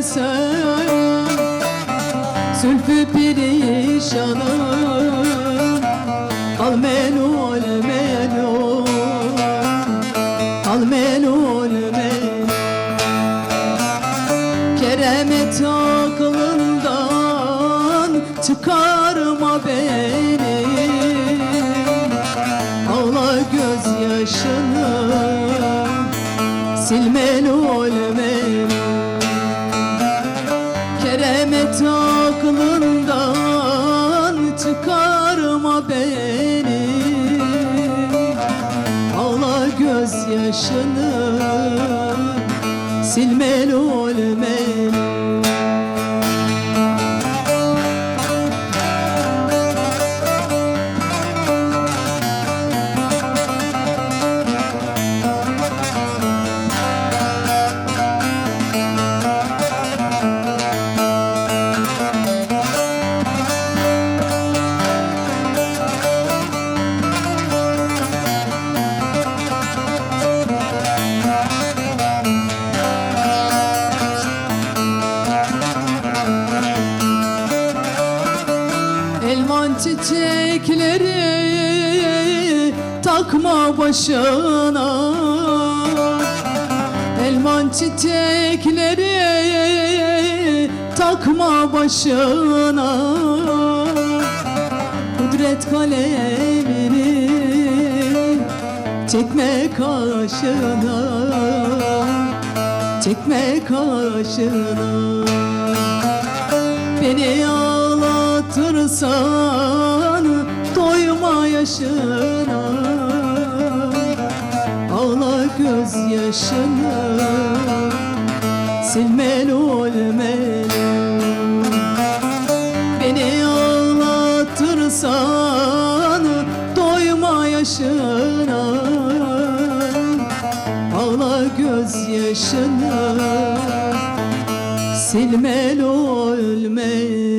sen zülfü perişanım. Al melul melul, al melul melul. Keremet aklından çıkarma beni. Ağla gözyaşını, sil melul melul. Keremet aklından çıkarma beni. Ağla gözyaşını, sil melul melul. Elman çiçekleri takma başına. Elman çiçekleri takma başına. Kudret kalemini çekme kaşına, çekme kaşına. Beni ağlatırsan doyma yaşına. Ağla gözyaşını, sil melul melul. Beni ağlatırsan doyma yaşına. Ağla gözyaşını, sil melul melul.